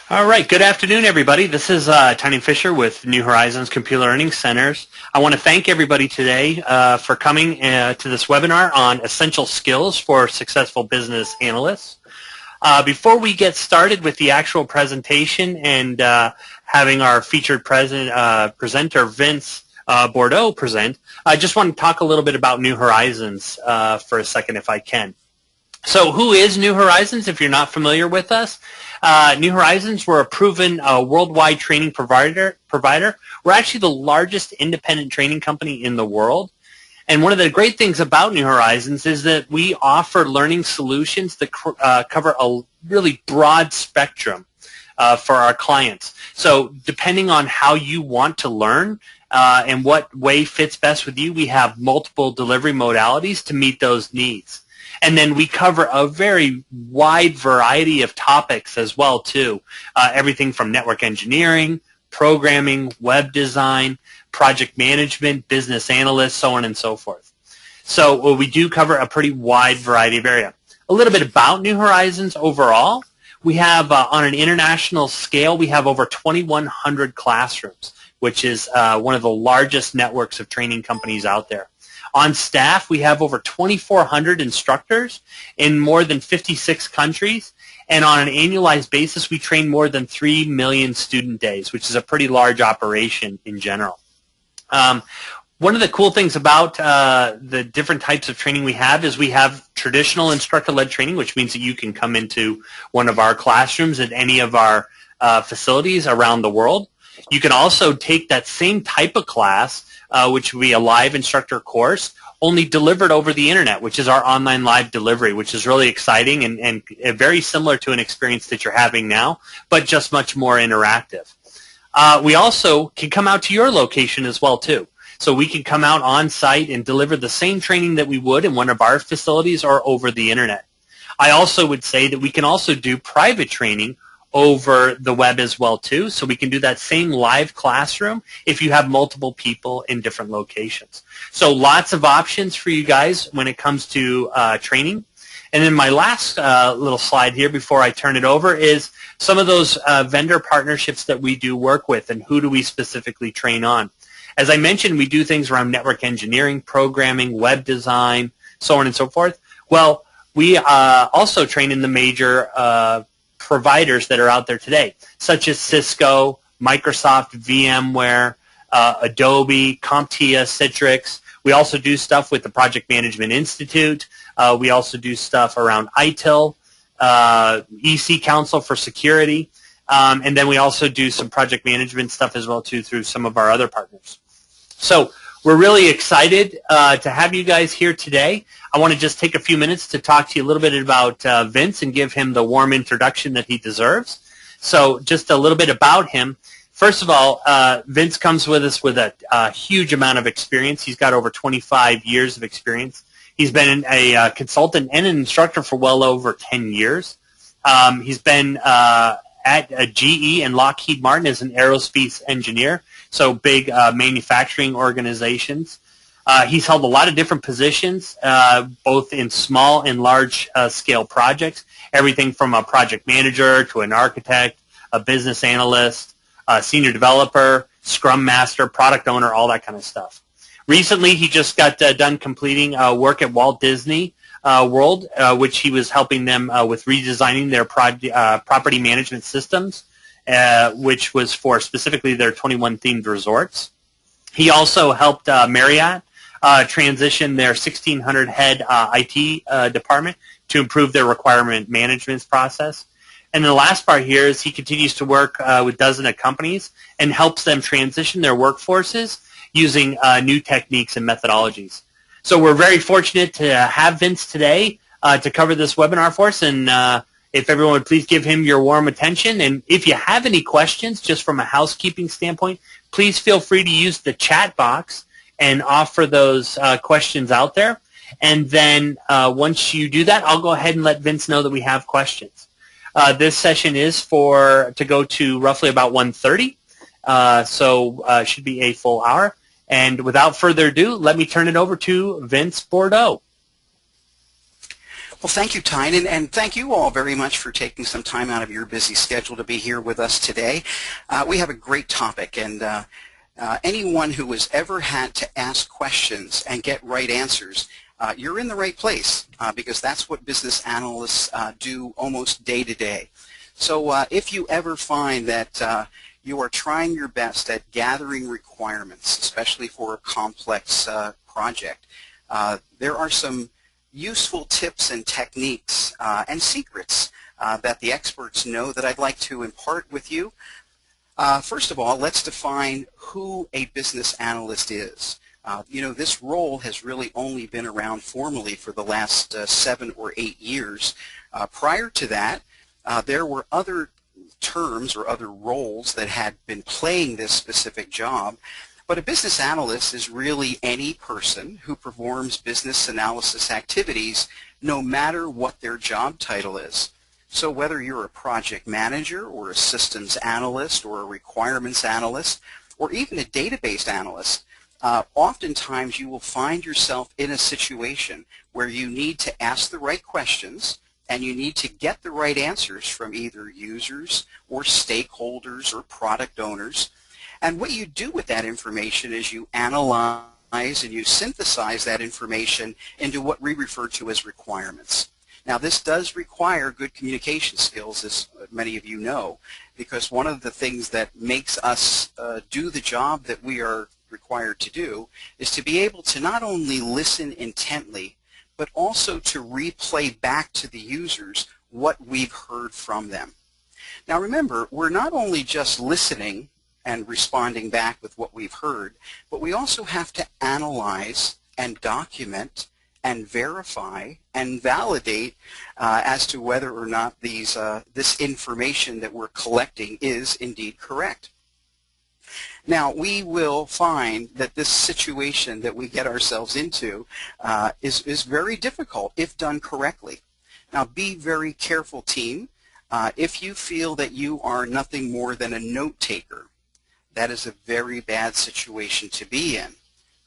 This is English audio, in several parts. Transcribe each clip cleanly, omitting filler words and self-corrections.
All right, good afternoon, everybody. This is Tony Fisher with New Horizons Computer Learning Centers. I want to thank everybody today for coming to this webinar on essential skills for successful business analysts. Before we get started with the actual presentation and having our featured presenter, Vince Bordeaux, present, I just want to talk a little bit about New Horizons for a second, if I can. So who is New Horizons, if you're not familiar with us? New Horizons, we're a proven worldwide training provider. We're actually the largest independent training company in the world. And one of the great things about New Horizons is that we offer learning solutions that cover a really broad spectrum for our clients. So depending on how you want to learn and what way fits best with you, we have multiple delivery modalities to meet those needs. And then we cover a very wide variety of topics as well, too. Everything from network engineering, programming, web design, project management, business analysts, so on and so forth. So we do cover a pretty wide variety of area. A little bit about New Horizons overall. We have, on an international scale, we have over 2,100 classrooms, which is one of the largest networks of training companies out there. On staff, we have over 2,400 instructors in more than 56 countries, and on an annualized basis, we train more than 3 million student days, which is a pretty large operation in general. One of the cool things about the different types of training we have is we have traditional instructor-led training, which means that you can come into one of our classrooms at any of our facilities around the world. You can also take that same type of class, which would be a live instructor course, only delivered over the internet, which is our online live delivery, which is really exciting and very similar to an experience that you're having now, but just much more interactive. We also can come out to your location as well, too. So we can come out on site and deliver the same training that we would in one of our facilities or over the internet. I also would say that we can also do private training over the web as well, too. So we can do that same live classroom if you have multiple people in different locations. So lots of options for you guys when it comes to training. And then my last little slide here before I turn it over is some of those vendor partnerships that we do work with and who do we specifically train on. As I mentioned, we do things around network engineering, programming, web design, so on and so forth. Well, we also train in the major providers that are out there today, such as Cisco, Microsoft, VMware, Adobe, CompTIA, Citrix. We also do stuff with the Project Management Institute. We also do stuff around ITIL, EC Council for Security, and then we also do some project management stuff as well too through some of our other partners. So we're really excited to have you guys here today. I want to just take a few minutes to talk to you a little bit about Vince and give him the warm introduction that he deserves. So just a little bit about him. First of all, Vince comes with us with a huge amount of experience. He's got over 25 years of experience. He's been a consultant and an instructor for well over 10 years. He's been at GE and Lockheed Martin as an aerospace engineer, so big manufacturing organizations. He's held a lot of different positions, both in small and large scale projects, everything from a project manager to an architect, a business analyst, a senior developer, scrum master, product owner, all that kind of stuff. Recently, he just got done completing work at Walt Disney World, which he was helping them with redesigning their property management systems, which was for specifically their 21 themed resorts. He also helped Marriott transition their 1,600 head IT department to improve their requirement management process. And the last part here is he continues to work with dozens of companies and helps them transition their workforces using new techniques and methodologies. So we're very fortunate to have Vince today to cover this webinar for us, and if everyone would please give him your warm attention. And if you have any questions, just from a housekeeping standpoint, please feel free to use the chat box and offer those questions out there. And then once you do that, I'll go ahead and let Vince know that we have questions. This session is to go to roughly about 1:30, so it should be a full hour. And without further ado, let me turn it over to Vince Bordeaux. Well, thank you, Tyne, and thank you all very much for taking some time out of your busy schedule to be here with us today. We have a great topic, and anyone who has ever had to ask questions and get right answers, you're in the right place because that's what business analysts do almost day to day. So if you ever find that you are trying your best at gathering requirements, especially for a complex project, there are some useful tips and techniques and secrets that the experts know that I'd like to impart with you. First of all, let's define who a business analyst is. This role has really only been around formally for the last 7 or 8 years. Prior to that, there were other terms or other roles that had been playing this specific job. But a business analyst is really any person who performs business analysis activities no matter what their job title is. So whether you're a project manager or a systems analyst or a requirements analyst or even a database analyst, oftentimes you will find yourself in a situation where you need to ask the right questions and you need to get the right answers from either users or stakeholders or product owners. And what you do with that information is you analyze and you synthesize that information into what we refer to as requirements. Now, this does require good communication skills, as many of you know, because one of the things that makes us do the job that we are required to do is to be able to not only listen intently, but also to replay back to the users what we've heard from them. Now, remember, we're not only just listening and responding back with what we've heard, but we also have to analyze and document and verify and validate as to whether or not this information that we're collecting is indeed correct. Now, we will find that this situation that we get ourselves into is very difficult if done correctly. Now, be very careful, team. If you feel that you are nothing more than a note taker, that is a very bad situation to be in.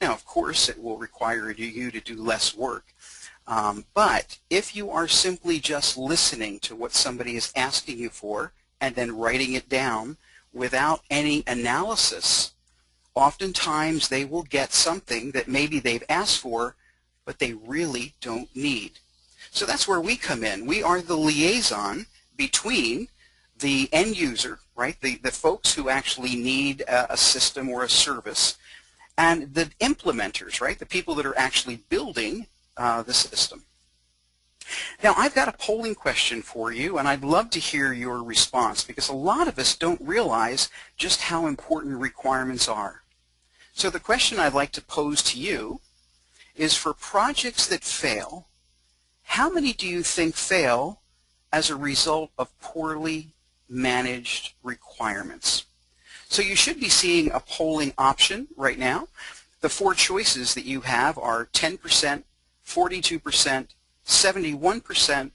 Now, of course, it will require you to do less work. But if you are simply just listening to what somebody is asking you for and then writing it down without any analysis, oftentimes they will get something that maybe they've asked for, but they really don't need. So that's where we come in. We are the liaison between the end user, right, the folks who actually need a system or a service, and the implementers, right, the people that are actually building the system. Now, I've got a polling question for you, and I'd love to hear your response because a lot of us don't realize just how important requirements are. So the question I'd like to pose to you is, for projects that fail, how many do you think fail as a result of poorly managed requirements? So you should be seeing a polling option right now. The 4 choices that you have are 10%, 42%, 71%,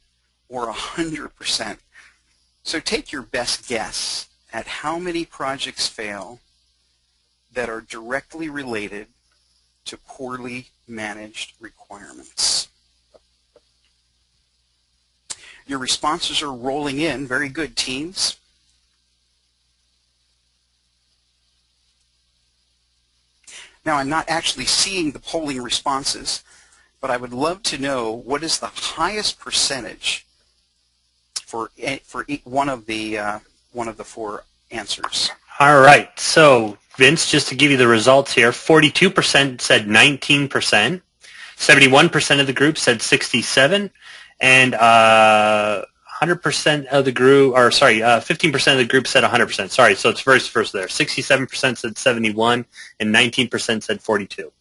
or 100%. So take your best guess at how many projects fail that are directly related to poorly managed requirements. Your responses are rolling in. Very good, teams. Now, I'm not actually seeing the polling responses, but I would love to know what is the highest percentage for one of the 4 answers. All right. So, Vince, just to give you the results here, 42% said 19%, 71% of the group said 67%, and 100% of the group, or sorry, 15% of the group said 100%. Sorry, so it's verse there. 67% said 71, and 19% said 42.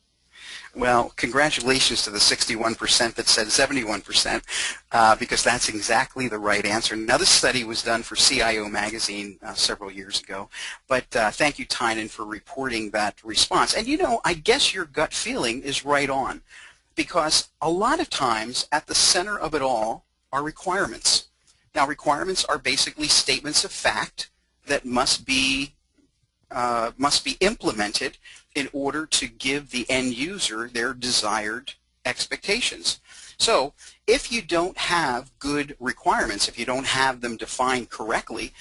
Well, congratulations to the 61% that said 71%, because that's exactly the right answer. Now, this study was done for CIO Magazine several years ago, but thank you, Tynan, for reporting that response. And, you know, I guess your gut feeling is right on, because a lot of times at the center of it all are requirements. Now, requirements are basically statements of fact that must be implemented in order to give the end user their desired expectations. So if you don't have good requirements, if you don't have them defined correctly,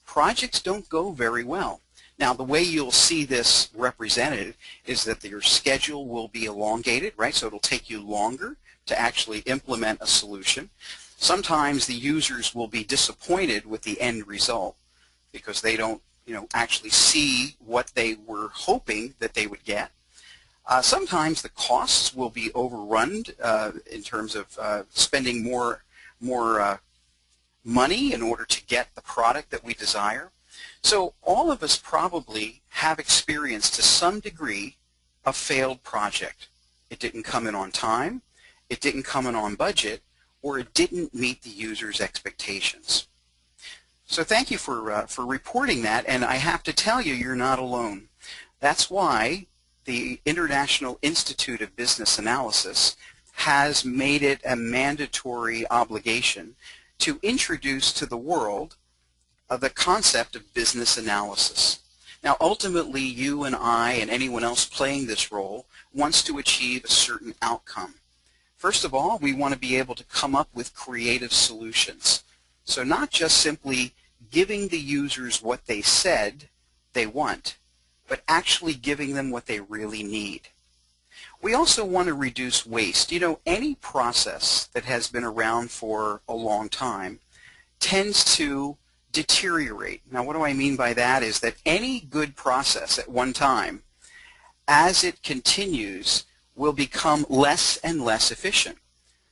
projects don't go very well. Now, the way you'll see this represented is that your schedule will be elongated, right? So it'll take you longer to actually implement a solution. Sometimes the users will be disappointed with the end result because they don't, actually see what they were hoping that they would get. Sometimes the costs will be overrun in terms of spending more money in order to get the product that we desire. So all of us probably have experienced to some degree a failed project. It didn't come in on time, it didn't come in on budget, or it didn't meet the user's expectations. So thank you for reporting that, and I have to tell you, you're not alone. That's why the International Institute of Business Analysis has made it a mandatory obligation to introduce to the world the concept of business analysis. Now, ultimately, you and I and anyone else playing this role wants to achieve a certain outcome. First of all, we want to be able to come up with creative solutions. So not just simply giving the users what they said they want, but actually giving them what they really need. We also want to reduce waste. Any process that has been around for a long time tends to deteriorate. Now, what do I mean by that is that any good process at one time, as it continues, will become less and less efficient.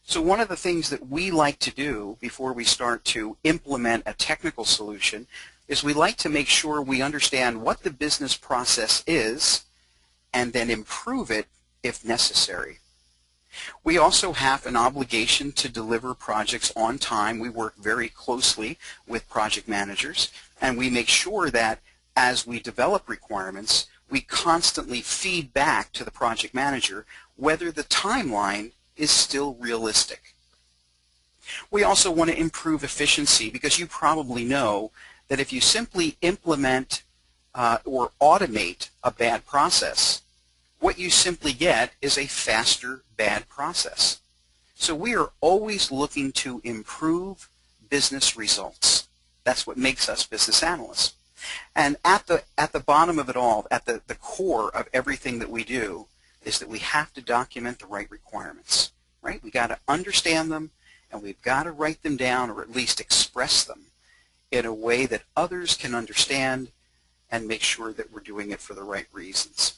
So one of the things that we like to do before we start to implement a technical solution is we like to make sure we understand what the business process is and then improve it if necessary. We also have an obligation to deliver projects on time. We work very closely with project managers, and we make sure that as we develop requirements, we constantly feed back to the project manager whether the timeline is still realistic. We also want to improve efficiency because you probably know that if you simply implement or automate a bad process, what you simply get is a faster bad process. So we are always looking to improve business results. That's what makes us business analysts. And at the bottom of it all, at the core of everything that we do, is that we have to document the right requirements, right? We got to understand them, and we've got to write them down or at least express them in a way that others can understand and make sure that we're doing it for the right reasons.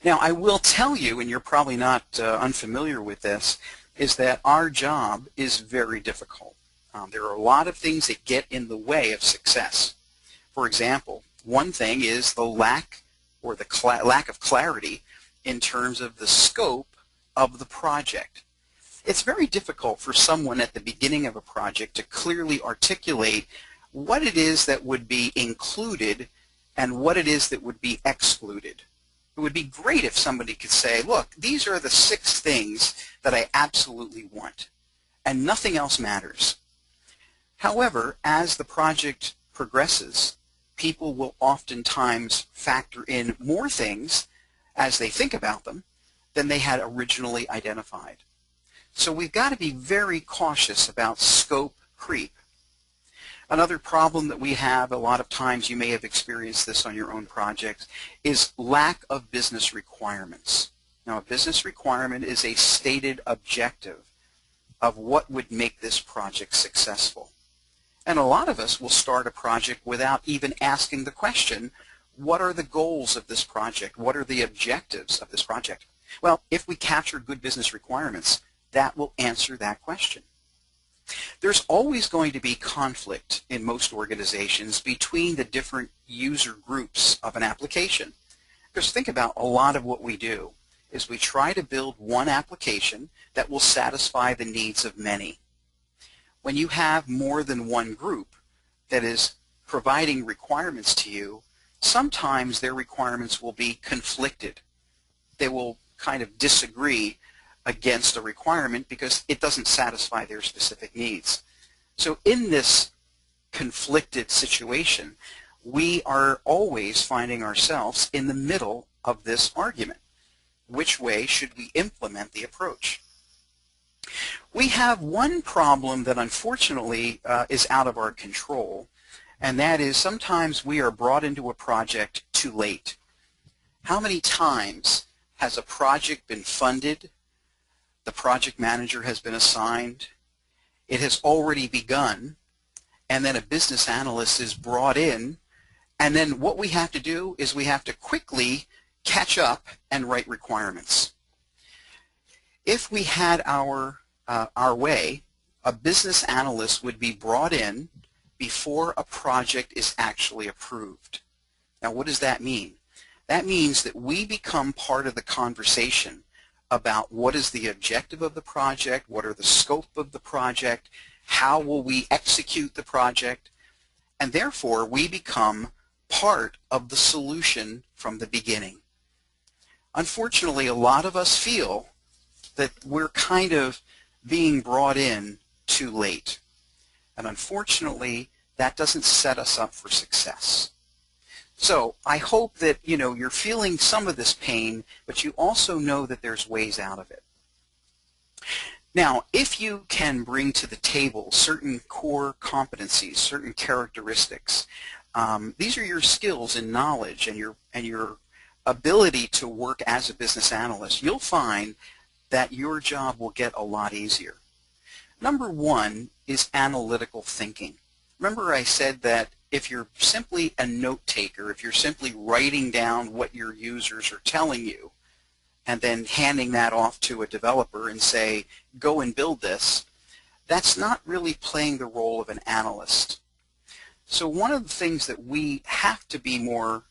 Now, I will tell you, and you're probably not unfamiliar with this, is that our job is very difficult. There are a lot of things that get in the way of success. For example, one thing is the lack of clarity in terms of the scope of the project. It's very difficult for someone at the beginning of a project to clearly articulate what it is that would be included and what it is that would be excluded. It would be great if somebody could say, look, these are the 6 things that I absolutely want, and nothing else matters. However, as the project progresses, people will oftentimes factor in more things as they think about them than they had originally identified. So we've got to be very cautious about scope creep. Another problem that we have, a lot of times you may have experienced this on your own projects, is lack of business requirements. Now, a business requirement is a stated objective of what would make this project successful. And a lot of us will start a project without even asking the question, what are the goals of this project? What are the objectives of this project? Well, if we capture good business requirements, that will answer that question. There's always going to be conflict in most organizations between the different user groups of an application. Because think about a lot of what we do is we try to build one application that will satisfy the needs of many. When you have more than one group that is providing requirements to you, sometimes their requirements will be conflicted. They will kind of disagree against a requirement because it doesn't satisfy their specific needs. So in this conflicted situation, we are always finding ourselves in the middle of this argument. Which way should we implement the approach? We have one problem that unfortunately is out of our control, and that is sometimes we are brought into a project too late. How many times has a project been funded, the project manager has been assigned, it has already begun, and then a business analyst is brought in, and then what we have to do is we have to quickly catch up and write requirements. If we had our way, a business analyst would be brought in before a project is actually approved. Now, what does that mean? That means that we become part of the conversation about what is the objective of the project, what are the scope of the project, how will we execute the project, and therefore we become part of the solution from the beginning. Unfortunately, a lot of us feel that we're kind of being brought in too late. And unfortunately, that doesn't set us up for success. So I hope that you're feeling some of this pain, but you also know that there's ways out of it. Now, if you can bring to the table certain core competencies, certain characteristics, these are your skills and knowledge and your ability to work as a business analyst, you'll find that your job will get a lot easier. Number one is analytical thinking. Remember I said that if you're simply a note taker, if you're simply writing down what your users are telling you and then handing that off to a developer and say, go and build this, that's not really playing the role of an analyst. So one of the things that we have to be more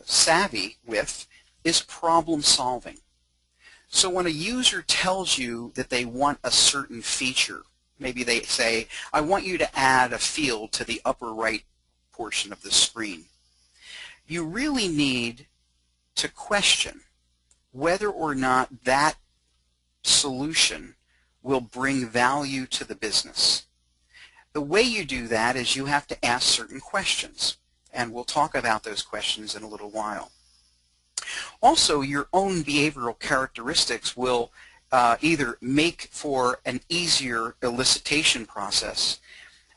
savvy with is problem solving. So when a user tells you that they want a certain feature, maybe they say, I want you to add a field to the upper right portion of the screen, you really need to question whether or not that solution will bring value to the business. The way you do that is you have to ask certain questions, and we'll talk about those questions in a little while. Also, your own behavioral characteristics will either make for an easier elicitation process,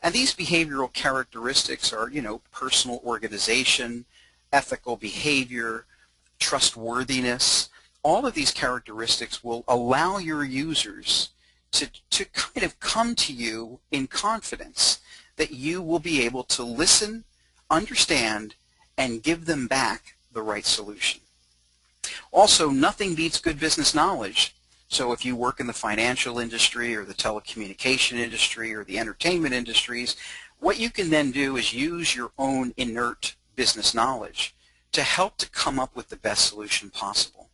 and these behavioral characteristics are, personal organization, ethical behavior, trustworthiness. All of these characteristics will allow your users to kind of come to you in confidence that you will be able to listen, understand, and give them back the right solution. Also, nothing beats good business knowledge. So if you work in the financial industry or the telecommunication industry or the entertainment industries, what you can then do is use your own inert business knowledge to help to come up with the best solution possible.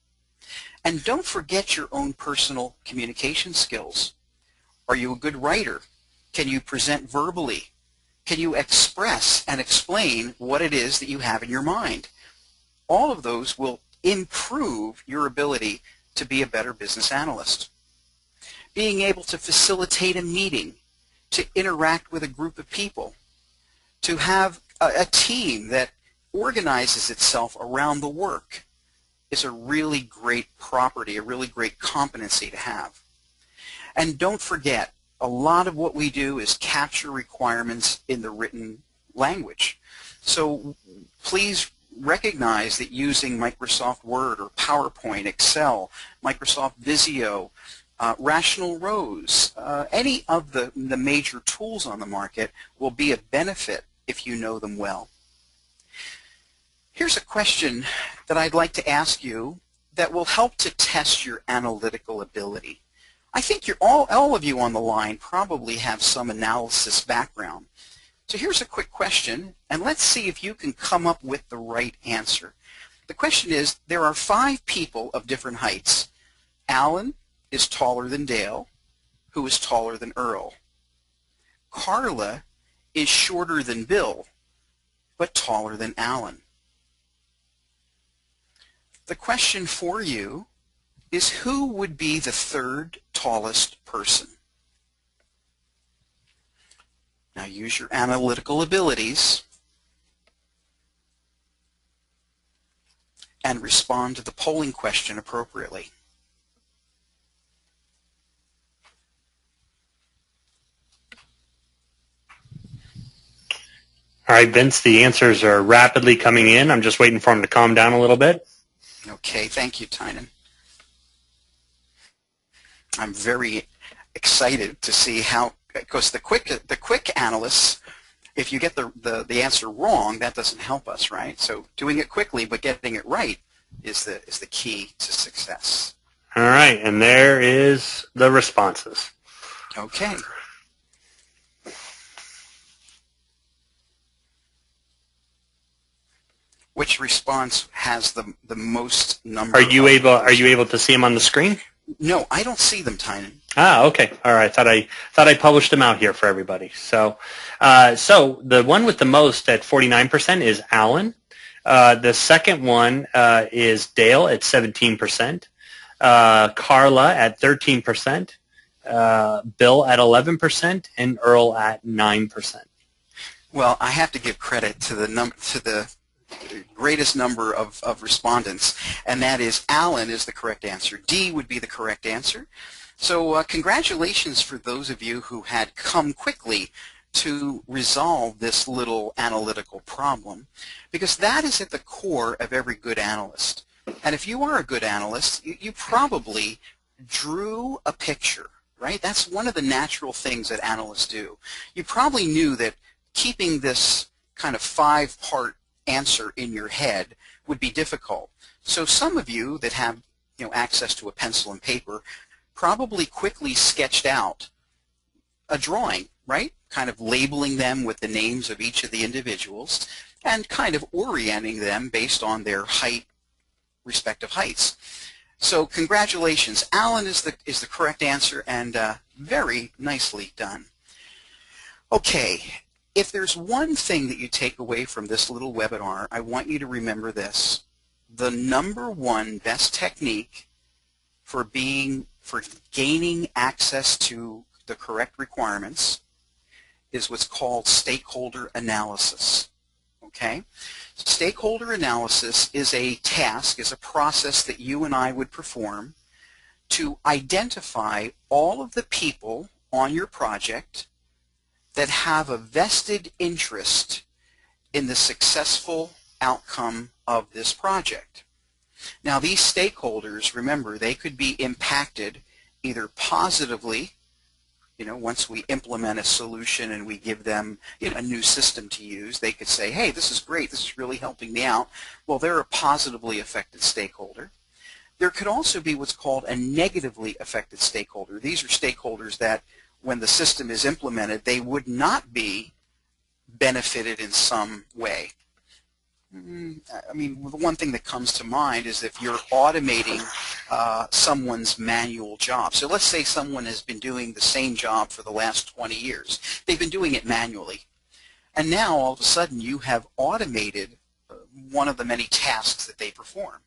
And don't forget your own personal communication skills. Are you a good writer? Can you present verbally? Can you express and explain what it is that you have in your mind? All of those will improve your ability to be a better business analyst. Being able to facilitate a meeting, to interact with a group of people, to have a team that organizes itself around the work is a really great property, a really great competency to have. And don't forget, a lot of what we do is capture requirements in the written language. So please recognize that using Microsoft Word or PowerPoint, Excel, Microsoft Visio, Rational Rows, any of the major tools on the market will be a benefit if you know them well. Here's a question that I'd like to ask you that will help to test your analytical ability. I think all of you on the line probably have some analysis background. So here's a quick question, and let's see if you can come up with the right answer. The question is, there are 5 people of different heights. Alan is taller than Dale, who is taller than Earl. Carla is shorter than Bill, but taller than Alan. The question for you is, who would be the 3rd tallest person? Now use your analytical abilities and respond to the polling question appropriately. All right, Vince, the answers are rapidly coming in. I'm just waiting for them to calm down a little bit. Okay, thank you, Tynan. I'm very excited to see how, because the quick analysts, if you get the answer wrong, that doesn't help us, right? So doing it quickly but getting it right is the key to success. All right, and there is the responses. Okay. Which response has the most number? Are you able to see them on the screen? No, I don't see them, Tynan. Ah, okay. All right. Thought I published them out here for everybody. So, so the one with the most at 49% is Alan. The second one is Dale at 17%. Carla at 13%. Bill at 11%, and Earl at 9%. Well, I have to give credit to the greatest number of respondents, and that is Alan is the correct answer. D would be the correct answer. So congratulations for those of you who had come quickly to resolve this little analytical problem, because that is at the core of every good analyst. And if you are a good analyst, you probably drew a picture, right? That's one of the natural things that analysts do. You probably knew that keeping this kind of 5-part answer in your head would be difficult. So some of you that have access to a pencil and paper probably quickly sketched out a drawing, right? Kind of labeling them with the names of each of the individuals and kind of orienting them based on their respective heights. So congratulations. Alan is the correct answer, and very nicely done. Okay. If there's one thing that you take away from this little webinar, I want you to remember this. The #1 best technique for gaining access to the correct requirements is what's called stakeholder analysis. Okay? Stakeholder analysis is a task, is a process that you and I would perform to identify all of the people on your project that have a vested interest in the successful outcome of this project. Now, these stakeholders, remember, they could be impacted either positively, once we implement a solution and we give them a new system to use. They could say, hey, this is great, this is really helping me out. Well, they're a positively affected stakeholder. There could also be what's called a negatively affected stakeholder. These are stakeholders that when the system is implemented, they would not be benefited in some way. I mean, the one thing that comes to mind is if you're automating someone's manual job. So let's say someone has been doing the same job for the last 20 years. They've been doing it manually. And now, all of a sudden, you have automated one of the many tasks that they perform.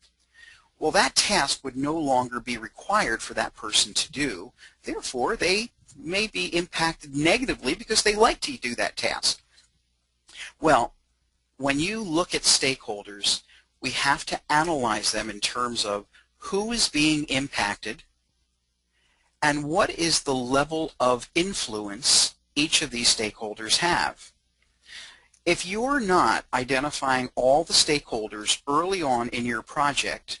Well, that task would no longer be required for that person to do. Therefore, they may be impacted negatively because they like to do that task. Well, when you look at stakeholders, we have to analyze them in terms of who is being impacted and what is the level of influence each of these stakeholders have. If you're not identifying all the stakeholders early on in your project,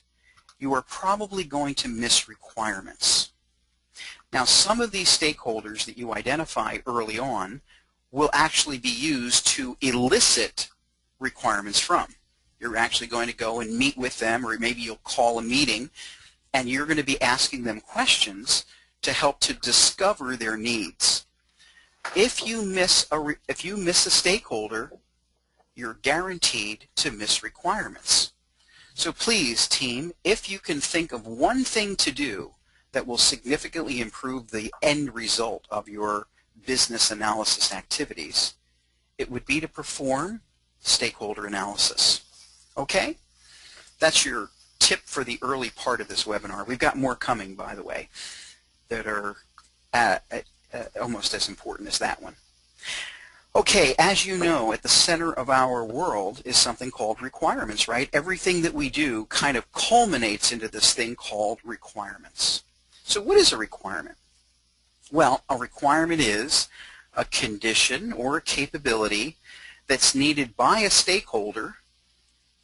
you are probably going to miss requirements. Now, some of these stakeholders that you identify early on will actually be used to elicit requirements from. You're actually going to go and meet with them, or maybe you'll call a meeting, and you're going to be asking them questions to help to discover their needs. If you miss a stakeholder, you're guaranteed to miss requirements. So please, team, if you can think of one thing to do that will significantly improve the end result of your business analysis activities, it would be to perform stakeholder analysis. Okay? That's your tip for the early part of this webinar. We've got more coming, by the way, that are almost as important as that one. Okay, as you know, at the center of our world is something called requirements, right? Everything that we do kind of culminates into this thing called requirements. So what is a requirement? Well, a requirement is a condition or a capability that's needed by a stakeholder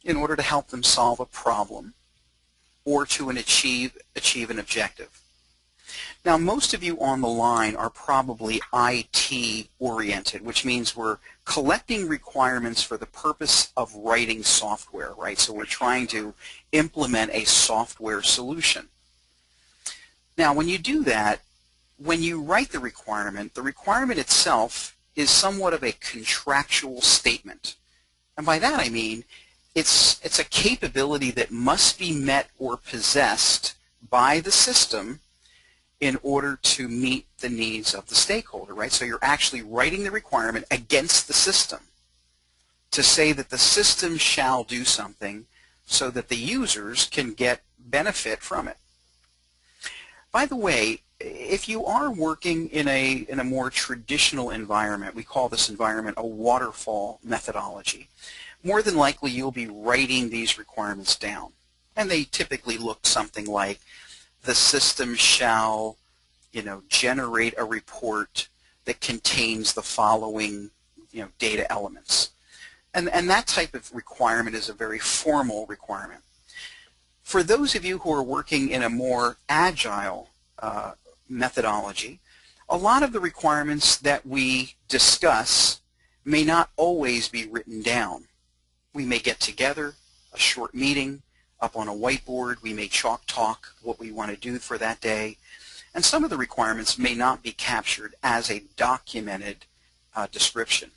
in order to help them solve a problem or to achieve an objective. Now, most of you on the line are probably IT oriented, which means we're collecting requirements for the purpose of writing software, right? So we're trying to implement a software solution. Now, when you do that, when you write the requirement itself is somewhat of a contractual statement. And by that I mean it's a capability that must be met or possessed by the system in order to meet the needs of the stakeholder, right? So you're actually writing the requirement against the system to say that the system shall do something so that the users can get benefit from it. By the way, if you are working in a more traditional environment, we call this environment a waterfall methodology, more than likely you'll be writing these requirements down. And they typically look something like, the system shall, generate a report that contains the following, data elements. And that type of requirement is a very formal requirement. For those of you who are working in a more agile methodology, a lot of the requirements that we discuss may not always be written down. We may get together, a short meeting, up on a whiteboard, we may chalk talk what we want to do for that day, and some of the requirements may not be captured as a documented description.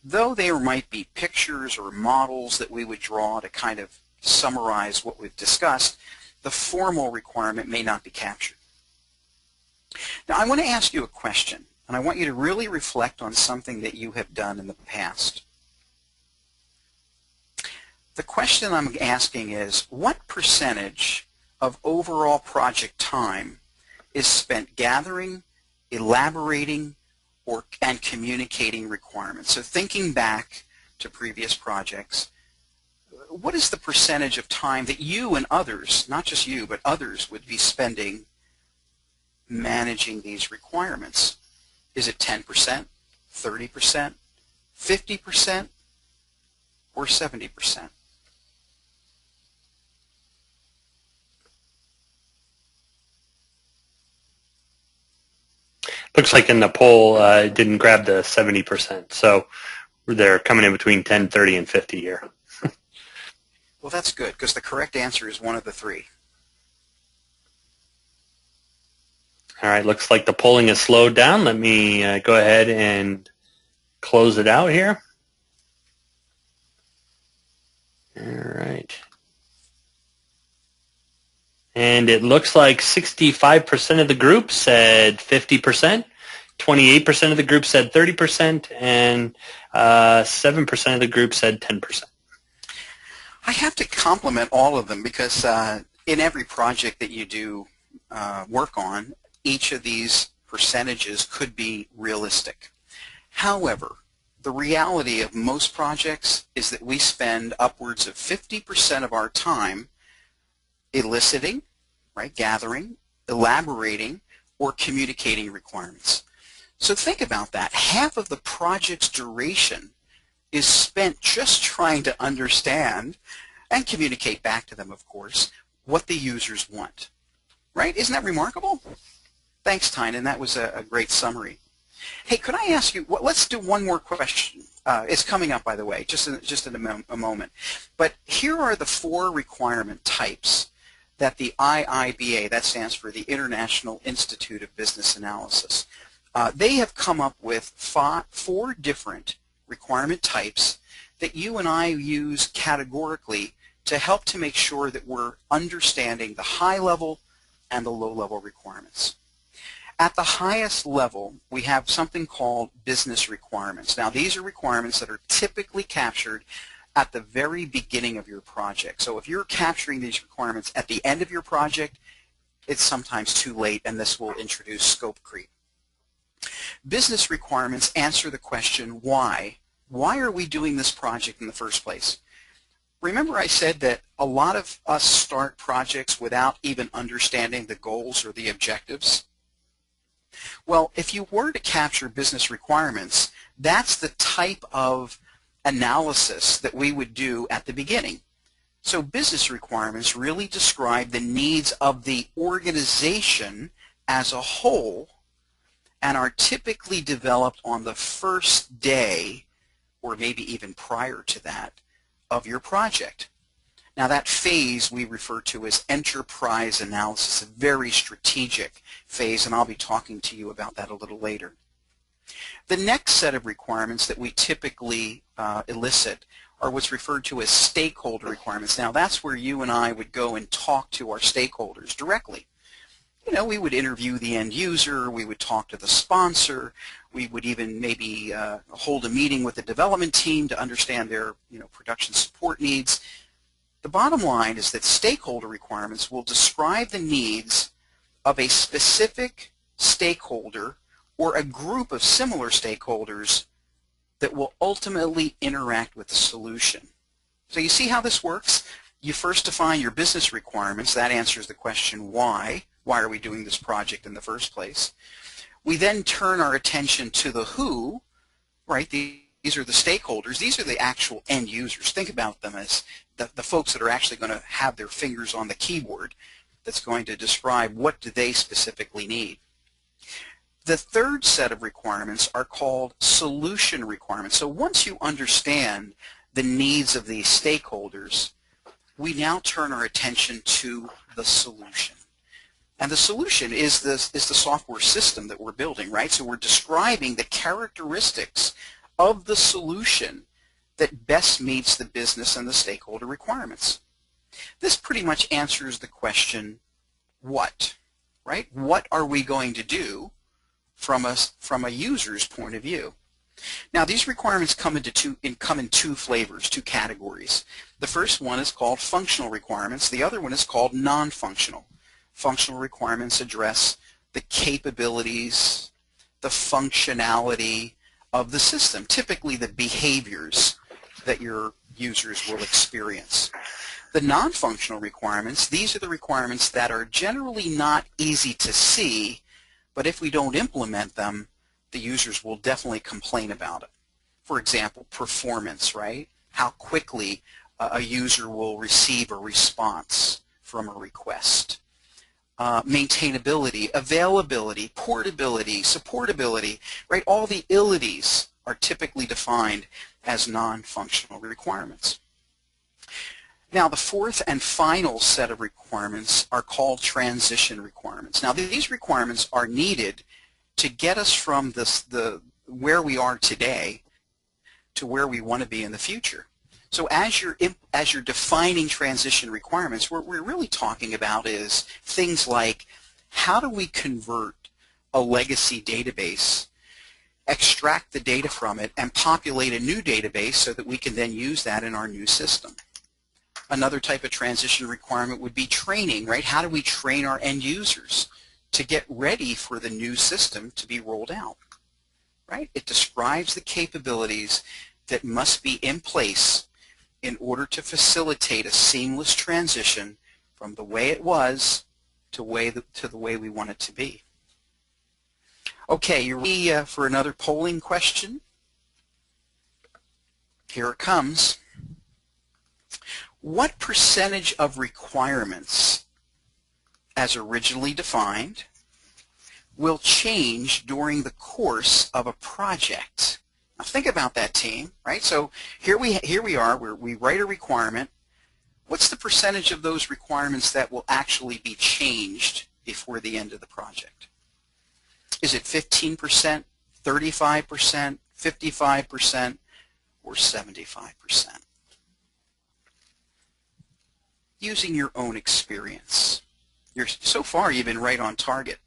Though there might be pictures or models that we would draw to kind of summarize what we've discussed, the formal requirement may not be captured. Now I want to ask you a question, and I want you to really reflect on something that you have done in the past. The question I'm asking is, what percentage of overall project time is spent gathering, elaborating, and communicating requirements? So thinking back to previous projects, what is the percentage of time that you and others, not just you, but others would be spending managing these requirements? Is it 10%, 30%, 50%, or 70%? Looks like in the poll it didn't grab the 70%, so they're coming in between 10, 30, and 50 here. Well, that's good, because the correct answer is one of the three. All right, looks like the polling has slowed down. Let me go ahead and close it out here. All right. And it looks like 65% of the group said 50%, 28% of the group said 30%, and 7% of the group said 10%. I have to compliment all of them because in every project that you do work on, each of these percentages could be realistic. However, the reality of most projects is that we spend upwards of 50% of our time eliciting, right, gathering, elaborating, or communicating requirements. So think about that. Half of the project's duration is spent just trying to understand and communicate back to them, of course, what the users want. Right? Isn't that remarkable? Thanks, Tynan. That was a great summary. Hey, could I ask you, let's do one more question. It's coming up, by the way, just in a moment. But here are the 4 requirement types that the IIBA, that stands for the International Institute of Business Analysis, they have come up with 4 different requirement types that you and I use categorically to help to make sure that we're understanding the high level and the low level requirements. At the highest level, we have something called business requirements. Now, these are requirements that are typically captured at the very beginning of your project. So if you're capturing these requirements at the end of your project, it's sometimes too late, and this will introduce scope creep. Business requirements answer the question, why? Why are we doing this project in the first place? Remember I said that a lot of us start projects without even understanding the goals or the objectives? Well, if you were to capture business requirements, that's the type of analysis that we would do at the beginning. So business requirements really describe the needs of the organization as a whole and are typically developed on the first day, or maybe even prior to that, of your project. Now that phase we refer to as enterprise analysis, a very strategic phase, and I'll be talking to you about that a little later. The next set of requirements that we typically elicit are what's referred to as stakeholder requirements. Now that's where you and I would go and talk to our stakeholders directly. You know, we would interview the end user, we would talk to the sponsor, we would even maybe hold a meeting with the development team to understand their production support needs. The bottom line is that stakeholder requirements will describe the needs of a specific stakeholder or a group of similar stakeholders that will ultimately interact with the solution. So you see how this works? You first define your business requirements. That answers the question why. Why are we doing this project in the first place? We then turn our attention to the who, right? These are the stakeholders. These are the actual end users. Think about them as the folks that are actually going to have their fingers on the keyboard that's going to describe what do they specifically need. The third set of requirements are called solution requirements. So once you understand the needs of these stakeholders, we now turn our attention to the solution. And the solution is the software system that we're building, right? So we're describing the characteristics of the solution that best meets the business and the stakeholder requirements. This pretty much answers the question, what, right? What are we going to do from a user's point of view? Now these requirements come in two flavors, two categories. The first one is called functional requirements. The other one is called non-functional. Functional requirements address the capabilities, the functionality of the system, typically the behaviors that your users will experience. The non-functional requirements, these are the requirements that are generally not easy to see, but if we don't implement them, the users will definitely complain about it. For example, performance, right? How quickly a user will receive a response from a request. Maintainability, availability, portability, supportability, right? All the abilities are typically defined as non-functional requirements. Now the fourth and final set of requirements are called transition requirements. Now these requirements are needed to get us from where we are today to where we want to be in the future. So as you're defining transition requirements, what we're really talking about is things like, how do we convert a legacy database, extract the data from it, and populate a new database so that we can then use that in our new system? Another type of transition requirement would be training, right? How do we train our end users to get ready for the new system to be rolled out, right? It describes the capabilities that must be in place in order to facilitate a seamless transition from the way it was to the way we want it to be. Okay, you ready for another polling question? Here it comes. What percentage of requirements, as originally defined, will change during the course of a project? Now think about that, team, right? So here we are, where we write a requirement. What's the percentage of those requirements that will actually be changed before the end of the project? Is it 15%, 35%, 55%, or 75%? Using your own experience. So far you've been right on target.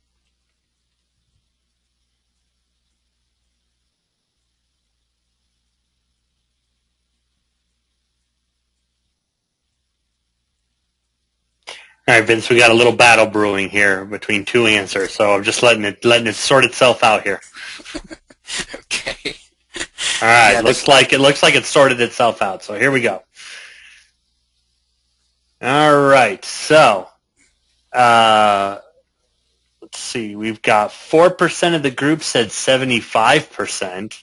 All right, Vince, we got a little battle brewing here between two answers, so I'm just letting it sort itself out here. Okay. All right, yeah, looks like it sorted itself out. So here we go. All right, so let's see. We've got 4% of the group said 75%,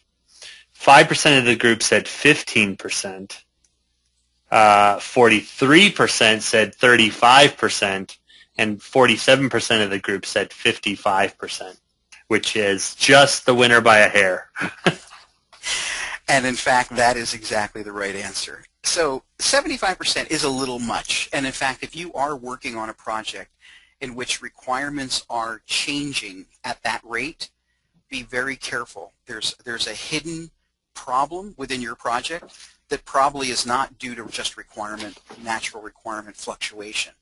5% of the group said 15%. 43% said 35%, and 47% of the group said 55%, which is just the winner by a hair. And in fact, that is exactly the right answer. So 75% is a little much. And in fact, if you are working on a project in which requirements are changing at that rate, be very careful. There's a hidden problem within your project that probably is not due to just natural requirement fluctuation.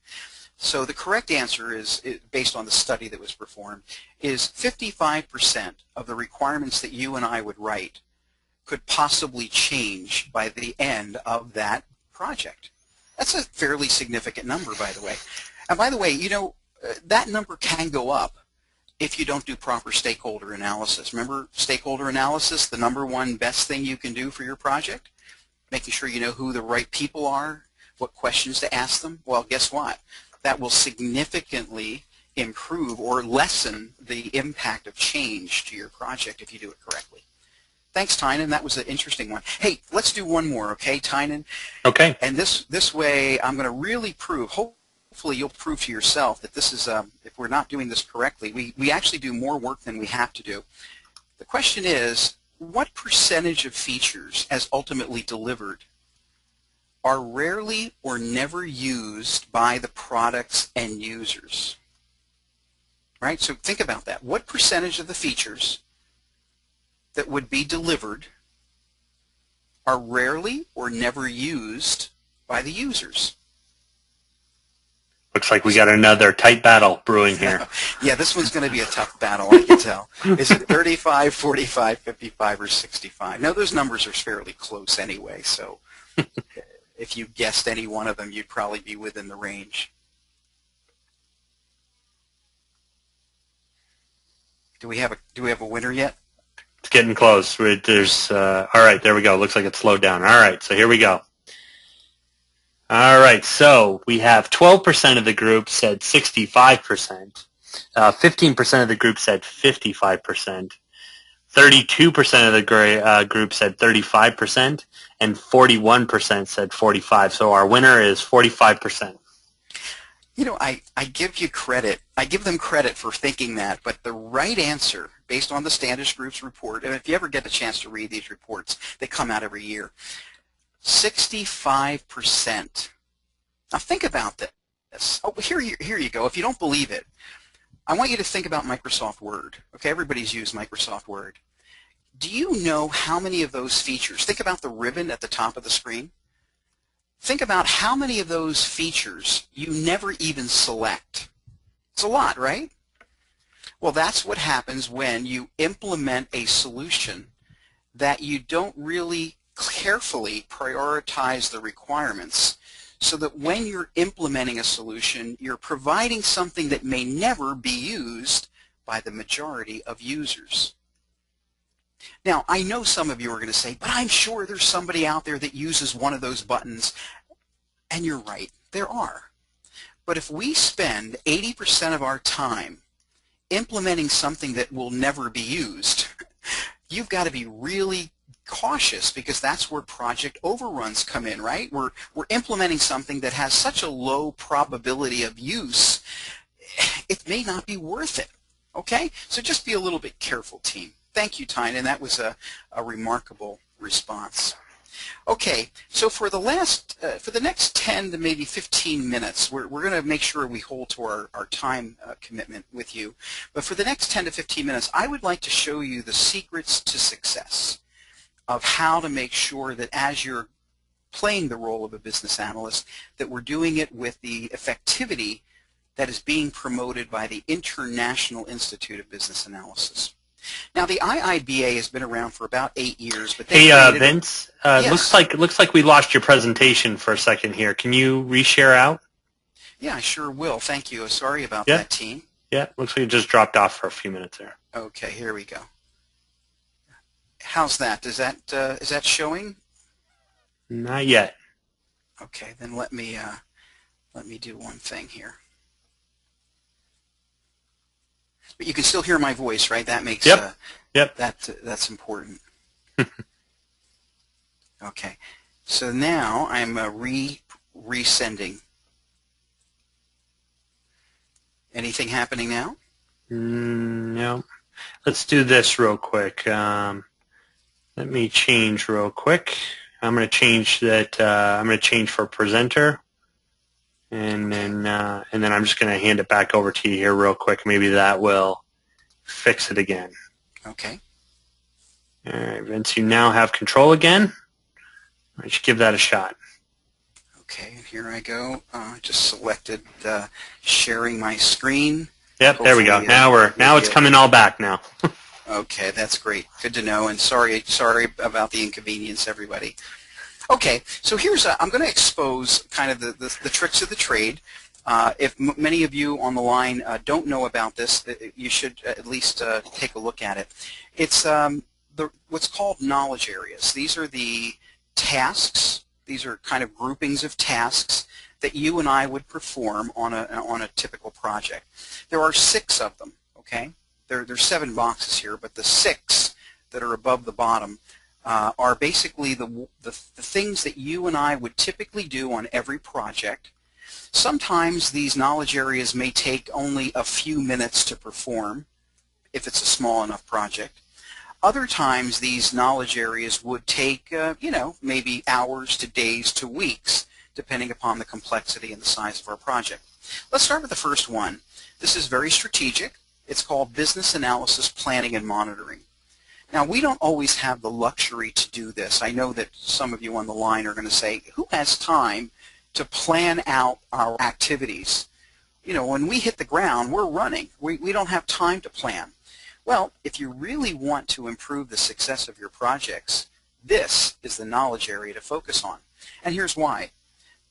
So the correct answer is, based on the study that was performed, is 55% of the requirements that you and I would write could possibly change by the end of that project. That's a fairly significant number, by the way. And by the way, you know, that number can go up if you don't do proper stakeholder analysis. Remember stakeholder analysis, the number one best thing you can do for your project? Making sure you know who the right people are, what questions to ask them. Well, guess what? That will significantly improve or lessen the impact of change to your project if you do it correctly. Thanks, Tynan. That was an interesting one. Hey, let's do one more, okay, Tynan? Okay. And this way, I'm going to really prove, hopefully you'll prove to yourself that this is, if we're not doing this correctly, we actually do more work than we have to do. The question is, what percentage of features, as ultimately delivered, are rarely or never used by the product's end users? Right? So think about that. What percentage of the features that would be delivered are rarely or never used by the users? Looks like we got another tight battle brewing here. Yeah, this one's going to be a tough battle, I can tell. Is it 35, 45, 55, or 65? Now, those numbers are fairly close anyway, so if you guessed any one of them, you'd probably be within the range. Do we have a winner yet? It's getting close. There's all right, there we go. Looks like it slowed down. All right, so here we go. All right, so we have 12% of the group said 65%, 15% of the group said 55%, 32% of the group said 35%, and 41% said 45%. So our winner is 45%. You know, I give you credit. I give them credit for thinking that, but the right answer, based on the Standish Group's report, and if you ever get the chance to read these reports, they come out every year, 65%. Now think about this. Oh, here you go. If you don't believe it, I want you to think about Microsoft Word. Okay, everybody's used Microsoft Word. Do you know how many of those features, think about the ribbon at the top of the screen. Think about how many of those features you never even select. It's a lot, right? Well, that's what happens when you implement a solution that you don't really carefully prioritize the requirements, so that when you're implementing a solution, you're providing something that may never be used by the majority of users. Now, I know some of you are going to say, but I'm sure there's somebody out there that uses one of those buttons. And you're right, there are. But if we spend 80% of our time implementing something that will never be used, you've got to be really cautious, because that's where project overruns come in, right? We're implementing something that has such a low probability of use, it may not be worth it, okay? So just be a little bit careful, team. Thank you, Tynan. That was a remarkable response. Okay, so for the next 10 to maybe 15 minutes, we're going to make sure we hold to our time commitment with you. But for the next 10 to 15 minutes, I would like to show you the secrets to success of how to make sure that as you're playing the role of a business analyst, that we're doing it with the effectivity that is being promoted by the International Institute of Business Analysis. Now, the IIBA has been around for about 8 years, but they Vince, yes. looks like we lost your presentation for a second here. Can you reshare out? Yeah, I sure will. Thank you. Sorry about that, team. Yeah, looks like it just dropped off for a few minutes there. Okay, here we go. How's that? Is that showing? Not yet. Okay, then let me do one thing here. But you can still hear my voice, right? That makes yep. That's important. Okay. So now I'm resending. Anything happening now? No. Let's do this real quick. Let me change real quick. I'm going to change that. I'm going to change for presenter, and then I'm just going to hand it back over to you here real quick. Maybe that will fix it again. Okay. All right, Vince, you now have control again. I should give that a shot. Okay, and here I go. Just selected sharing my screen. Yep, there we go. Now it's coming all back now. Okay, that's great. Good to know, and sorry about the inconvenience, everybody. Okay, so I'm going to expose kind of the tricks of the trade. If many of you on the line don't know about this, you should at least take a look at it. It's what's called knowledge areas. These are the tasks. These are kind of groupings of tasks that you and I would perform on a typical project. There are 6 of them. Okay, there's 7 boxes here, but the 6 that are above the bottom are basically the things that you and I would typically do on every project. Sometimes these knowledge areas may take only a few minutes to perform if it's a small enough project. Other times these knowledge areas would take, maybe hours to days to weeks, depending upon the complexity and the size of our project. Let's start with the first one. This is very strategic. It's called Business Analysis, Planning, and Monitoring. Now, we don't always have the luxury to do this. I know that some of you on the line are going to say, who has time to plan out our activities? You know, when we hit the ground, we're running. We don't have time to plan. Well, if you really want to improve the success of your projects, this is the knowledge area to focus on. And here's why.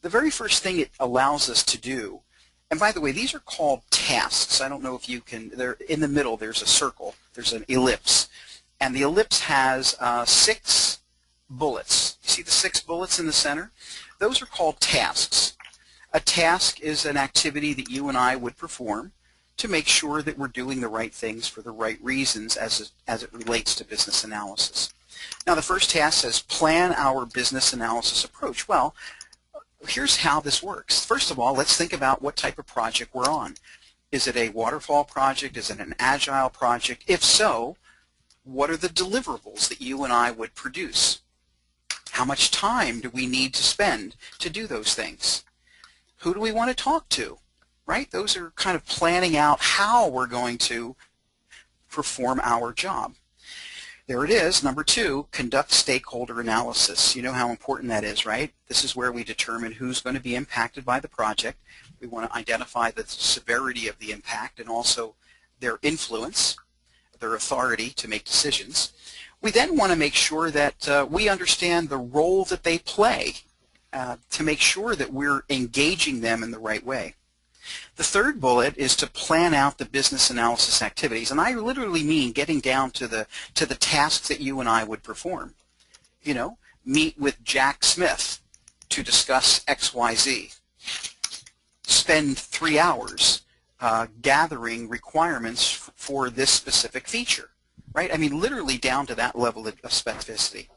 The very first thing it allows us to do, and by the way, these are called tasks. I don't know if you can, they're in the middle, there's a circle, there's an ellipse. And the ellipse has 6 bullets. You see the 6 bullets in the center? Those are called tasks. A task is an activity that you and I would perform to make sure that we're doing the right things for the right reasons as it relates to business analysis. Now, the first task says plan our business analysis approach. Well, here's how this works. First of all, let's think about what type of project we're on. Is it a waterfall project? Is it an agile project? If so, what are the deliverables that you and I would produce? How much time do we need to spend to do those things? Who do we want to talk to? Right? Those are kind of planning out how we're going to perform our job. There it is, number 2, conduct stakeholder analysis. You know how important that is, right? This is where we determine who's going to be impacted by the project. We want to identify the severity of the impact and also their influence, their authority to make decisions. We then want to make sure that we understand the role that they play to make sure that we're engaging them in the right way. The third bullet is to plan out the business analysis activities, and I literally mean getting down to the tasks that you and I would perform. You know, meet with Jack Smith to discuss XYZ. Spend 3 hours gathering requirements for this specific feature, right? I mean, literally down to that level of specificity.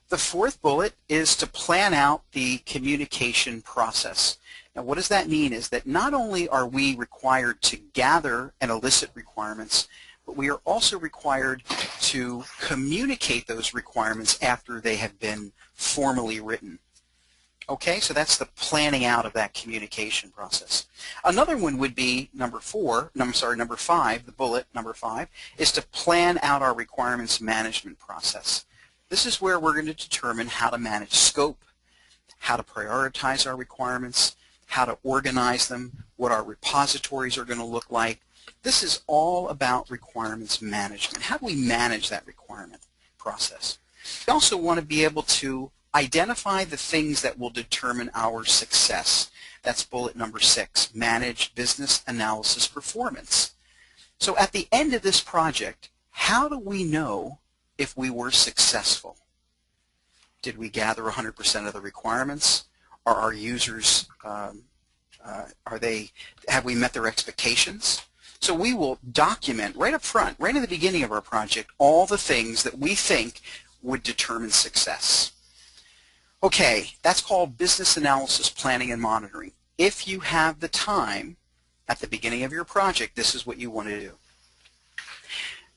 The fourth bullet is to plan out the communication process. Now, what does that mean is that not only are we required to gather and elicit requirements, but we are also required to communicate those requirements after they have been formally written. Okay, so that's the planning out of that communication process. Another one would be number 5, the bullet number 5, is to plan out our requirements management process. This is where we're going to determine how to manage scope, how to prioritize our requirements, how to organize them, what our repositories are going to look like. This is all about requirements management. How do we manage that requirement process? We also want to be able to identify the things that will determine our success. That's bullet number 6, manage business analysis performance. So at the end of this project, how do we know if we were successful? Did we gather 100% of the requirements? Are our users, have we met their expectations? So we will document right up front, right in the beginning of our project, all the things that we think would determine success. Okay, that's called business analysis, planning, and monitoring. If you have the time at the beginning of your project, this is what you want to do.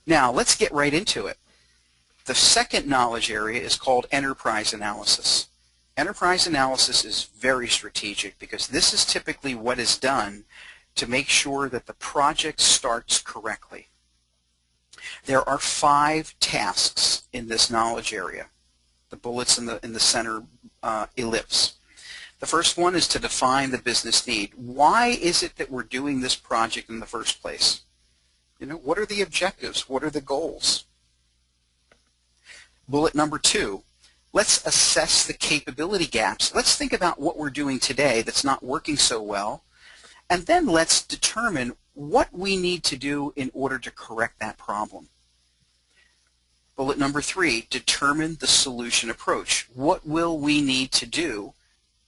Now, let's get right into it. The second knowledge area is called enterprise analysis. Enterprise analysis is very strategic because this is typically what is done to make sure that the project starts correctly. There are 5 tasks in this knowledge area, the bullets in the center ellipse. The first one is to define the business need. Why is it that we're doing this project in the first place? You know, what are the objectives? What are the goals? Bullet number 2, let's assess the capability gaps. Let's think about what we're doing today that's not working so well, and then let's determine what we need to do in order to correct that problem. Bullet number 3, determine the solution approach. What will we need to do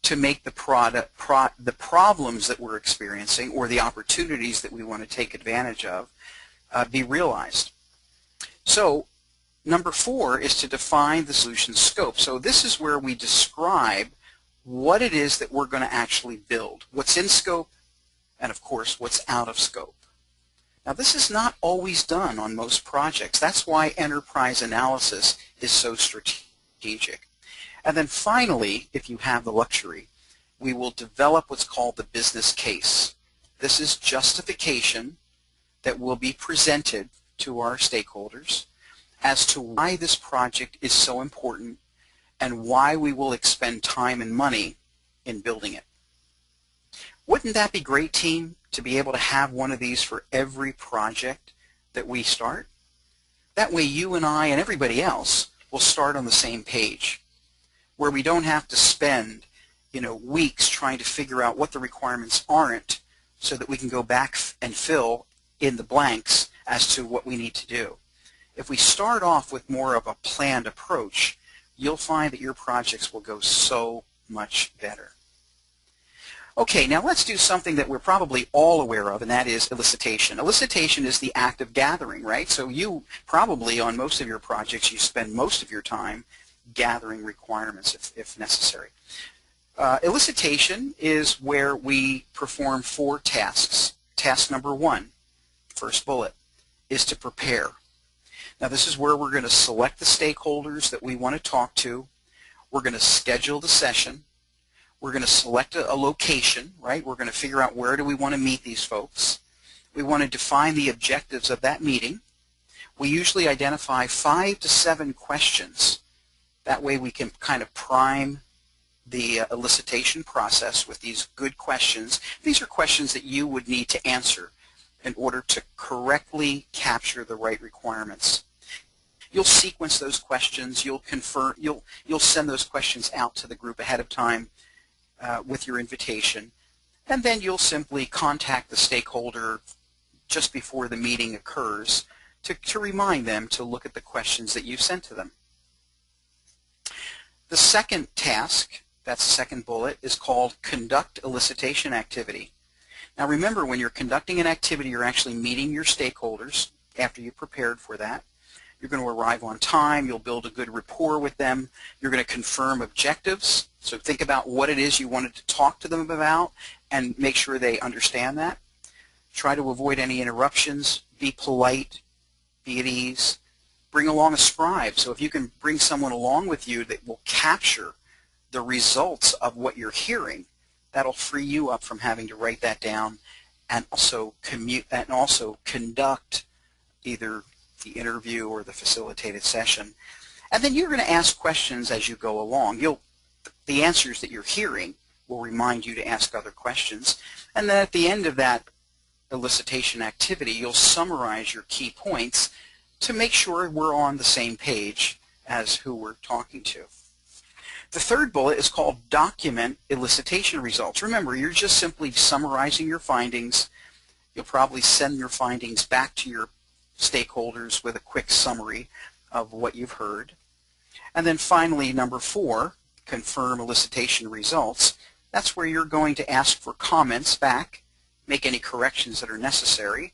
to make the problems that we're experiencing or the opportunities that we want to take advantage of be realized? So number 4 is to define the solution scope. So this is where we describe what it is that we're going to actually build, what's in scope, and of course what's out of scope. Now this is not always done on most projects. That's why enterprise analysis is so strategic. And then finally, if you have the luxury, we will develop what's called the business case. This is justification that will be presented to our stakeholders as to why this project is so important and why we will expend time and money in building it. Wouldn't that be great, team, to be able to have one of these for every project that we start? That way you and I and everybody else will start on the same page, where we don't have to spend, weeks trying to figure out what the requirements aren't so that we can go back and fill in the blanks as to what we need to do. If we start off with more of a planned approach, you'll find that your projects will go so much better. Okay, now let's do something that we're probably all aware of, and that is elicitation. Elicitation is the act of gathering, right? So you probably, on most of your projects, you spend most of your time gathering requirements if necessary. Elicitation is where we perform 4 tasks. Task number 1, first bullet, is to prepare. Now this is where we're going to select the stakeholders that we want to talk to. We're going to schedule the session. We're going to select a location, right? We're going to figure out where do we want to meet these folks. We want to define the objectives of that meeting. We usually identify 5 to 7 questions. That way we can kind of prime the elicitation process with these good questions. These are questions that you would need to answer in order to correctly capture the right requirements. You'll sequence those questions. You'll send those questions out to the group ahead of time with your invitation, and then you'll simply contact the stakeholder just before the meeting occurs to remind them to look at the questions that you've sent to them. The second task, that's the second bullet, is called conduct elicitation activity. Now remember, when you're conducting an activity, you're actually meeting your stakeholders after you've prepared for that. You're going to arrive on time. You'll build a good rapport with them. You're going to confirm objectives. So think about what it is you wanted to talk to them about and make sure they understand that. Try to avoid any interruptions. Be polite. Be at ease. Bring along a scribe. So if you can bring someone along with you that will capture the results of what you're hearing, that'll free you up from having to write that down and also conduct either the interview or the facilitated session. And then you're going to ask questions as you go along. The answers that you're hearing will remind you to ask other questions. And then at the end of that elicitation activity, you'll summarize your key points to make sure we're on the same page as who we're talking to. The third bullet is called document elicitation results. Remember, you're just simply summarizing your findings. You'll probably send your findings back to your stakeholders with a quick summary of what you've heard. And then finally, number 4, confirm elicitation results. That's where you're going to ask for comments back, make any corrections that are necessary,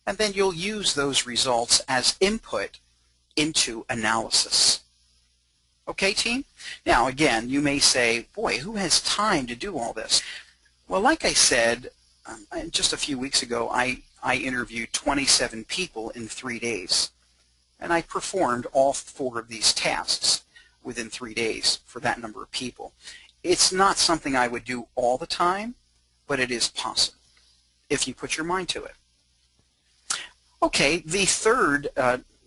and then you'll use those results as input into analysis. Okay, team? Now, again, you may say, boy, who has time to do all this? Well, like I said, just a few weeks ago, I interviewed 27 people in 3 days, and I performed all 4 of these tasks within 3 days for that number of people. It's not something I would do all the time, but it is possible if you put your mind to it. Okay, the third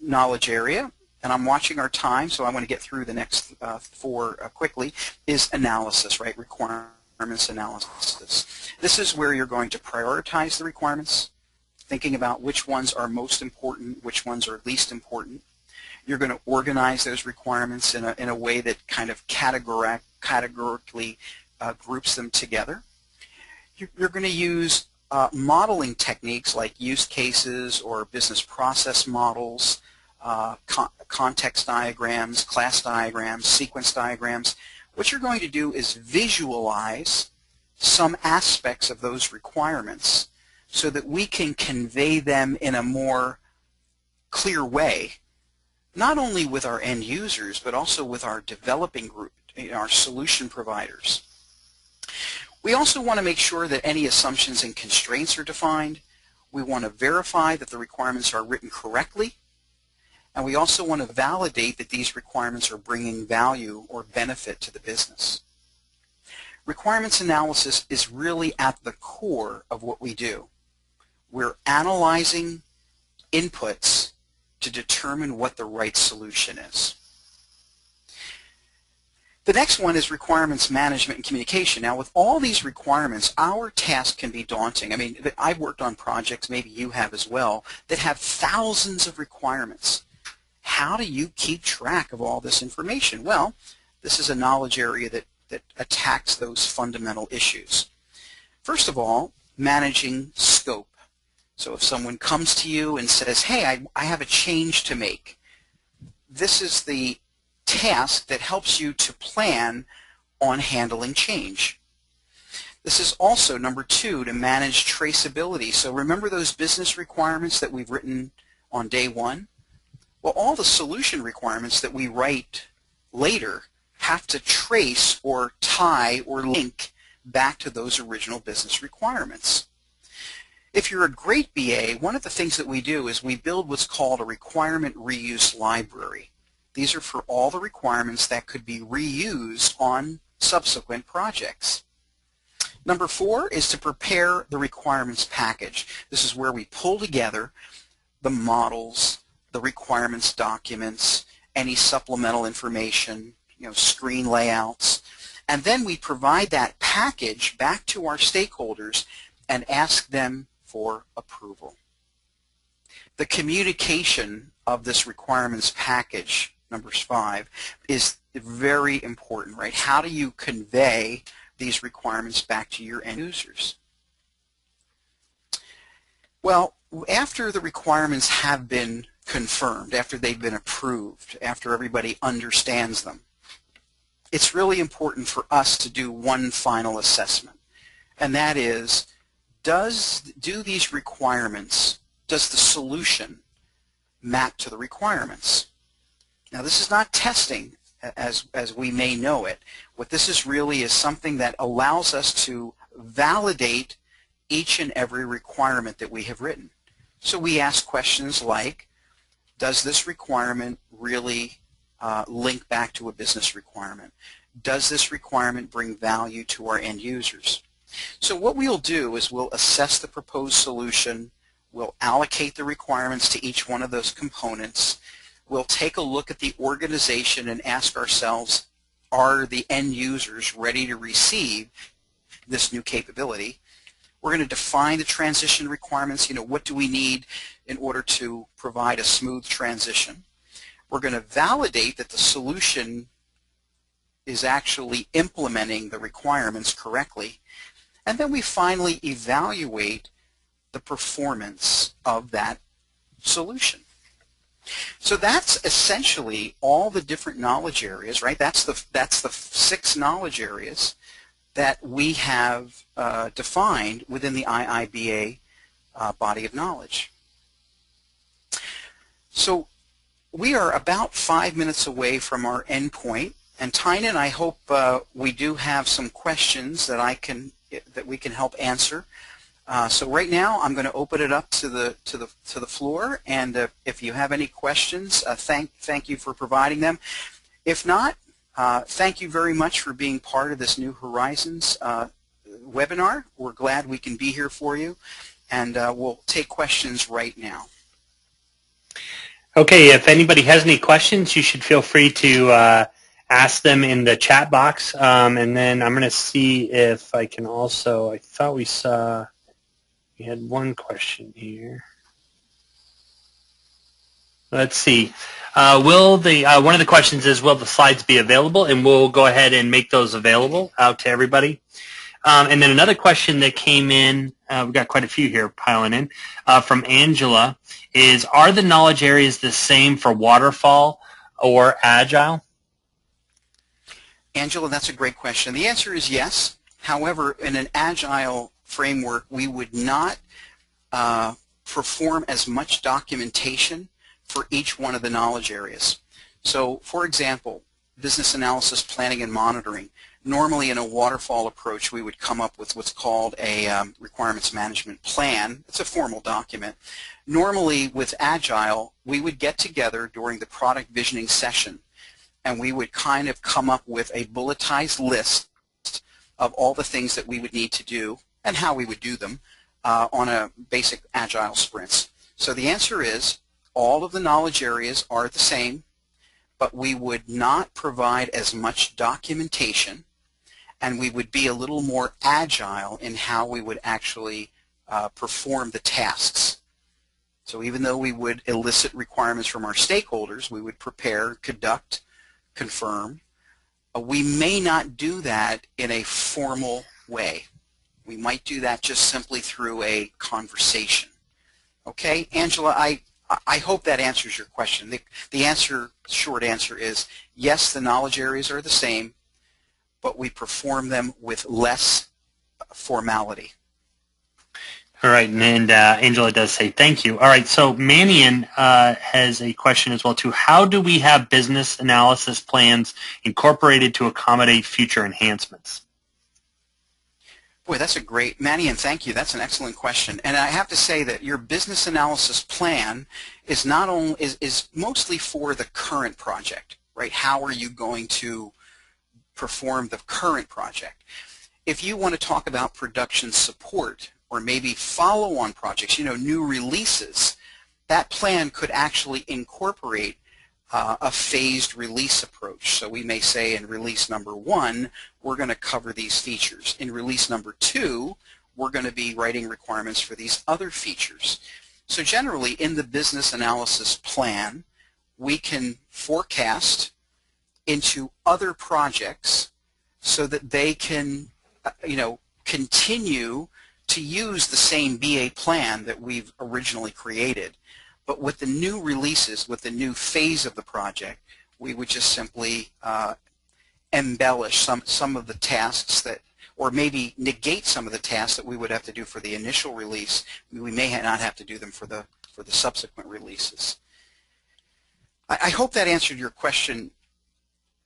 knowledge area, and I'm watching our time, so I want to get through the next 4 quickly, is analysis, right? Requirements analysis. This is where you're going to prioritize the requirements, thinking about which ones are most important, which ones are least important. You're going to organize those requirements in a way that kind of categorically groups them together. You're going to use modeling techniques like use cases or business process models, context diagrams, class diagrams, sequence diagrams. What you're going to do is visualize some aspects of those requirements so that we can convey them in a more clear way, not only with our end users, but also with our developing group, our solution providers. We also want to make sure that any assumptions and constraints are defined. We want to verify that the requirements are written correctly. And we also want to validate that these requirements are bringing value or benefit to the business. Requirements analysis is really at the core of what we do. We're analyzing inputs to determine what the right solution is. The next one is requirements management and communication. Now, with all these requirements, our task can be daunting. I mean, I've worked on projects, maybe you have as well, that have thousands of requirements. How do you keep track of all this information? Well, this is a knowledge area that attacks those fundamental issues. First of all, managing scope. So if someone comes to you and says, hey, I have a change to make, this is the task that helps you to plan on handling change. This is also, number 2, to manage traceability. So remember those business requirements that we've written on day 1? Well, all the solution requirements that we write later have to trace or tie or link back to those original business requirements. If you're a great BA, one of the things that we do is we build what's called a requirement reuse library. These are for all the requirements that could be reused on subsequent projects. Number 4 is to prepare the requirements package. This is where we pull together the models, the requirements documents, any supplemental information, screen layouts, and then we provide that package back to our stakeholders and ask them for approval. The communication of this requirements package, number 5, is very important, right? How do you convey these requirements back to your end users? Well, after the requirements have been confirmed, after they've been approved, after everybody understands them, it's really important for us to do one final assessment, and that is, do these requirements, does the solution map to the requirements? Now, this is not testing as we may know it. What this is really is something that allows us to validate each and every requirement that we have written. So we ask questions like, does this requirement really link back to a business requirement? Does this requirement bring value to our end users? So what we'll do is we'll assess the proposed solution, we'll allocate the requirements to each one of those components, we'll take a look at the organization and ask ourselves, are the end users ready to receive this new capability? We're going to define the transition requirements. What do we need in order to provide a smooth transition? We're going to validate that the solution is actually implementing the requirements correctly. And then we finally evaluate the performance of that solution. So that's essentially all the different knowledge areas, right? That's the 6 knowledge areas that we have defined within the IIBA body of knowledge. So we are about 5 minutes away from our end point, and Tynan, I hope we do have some questions that we can help answer. So right now, I'm going to open it up to the floor, and if you have any questions, thank you for providing them. If not, thank you very much for being part of this New Horizons webinar. We're glad we can be here for you, and we'll take questions right now. Okay, if anybody has any questions, you should feel free to ask them in the chat box, and then I'm going to see if I can also, I thought we had one question here. Let's see. One of the questions is, will the slides be available? And we'll go ahead and make those available out to everybody. And then another question that came in, we've got quite a few here piling in, from Angela, is, are the knowledge areas the same for waterfall or agile? Angela, that's a great question. The answer is yes. However, in an agile framework, we would not perform as much documentation for each one of the knowledge areas. So, for example, business analysis, planning, and monitoring. Normally in a waterfall approach, we would come up with what's called a requirements management plan. It's a formal document. Normally with Agile, we would get together during the product visioning session, and we would kind of come up with a bulletized list of all the things that we would need to do and how we would do them on a basic Agile sprints. So the answer is, all of the knowledge areas are the same, but we would not provide as much documentation, and we would be a little more agile in how we would actually perform the tasks. So even though we would elicit requirements from our stakeholders, we would prepare, conduct, confirm, we may not do that in a formal way. We might do that just simply through a conversation. Okay, Angela, I hope that answers your question. The short answer is yes, the knowledge areas are the same, but we perform them with less formality. All right, and Angela does say thank you. All right, so Manion has a question as well too. How do we have business analysis plans incorporated to accommodate future enhancements? Boy, that's a great, Manny, and thank you. That's an excellent question. And I have to say that your business analysis plan is not only is mostly for the current project, right? How are you going to perform the current project? If you want to talk about production support or maybe follow-on projects, new releases, that plan could actually incorporate a phased release approach. So we may say in release number 1, we're going to cover these features. In release number 2, we're going to be writing requirements for these other features. So generally in the business analysis plan, we can forecast into other projects so that they can, continue to use the same BA plan that we've originally created. But with the new releases, with the new phase of the project, we would just simply embellish some of the tasks that, or maybe negate some of the tasks that we would have to do for the initial release. We may not have to do them for the subsequent releases. I hope that answered your question.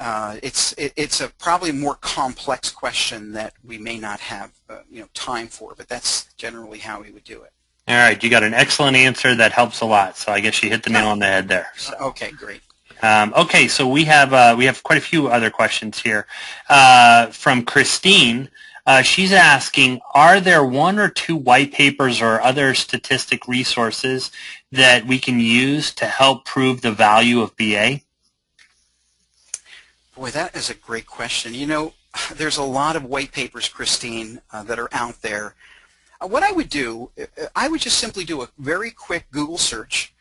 It's a probably more complex question that we may not have time for, but that's generally how we would do it. All right, you got an excellent answer that helps a lot. So I guess you hit the nail on the head there. So. Okay, great. Okay, so we have quite a few other questions here from Christine. She's asking, are there 1 or 2 white papers or other statistic resources that we can use to help prove the value of BA? Boy, that is a great question. There's a lot of white papers, Christine, that are out there. What I would do, I would just simply do a very quick Google search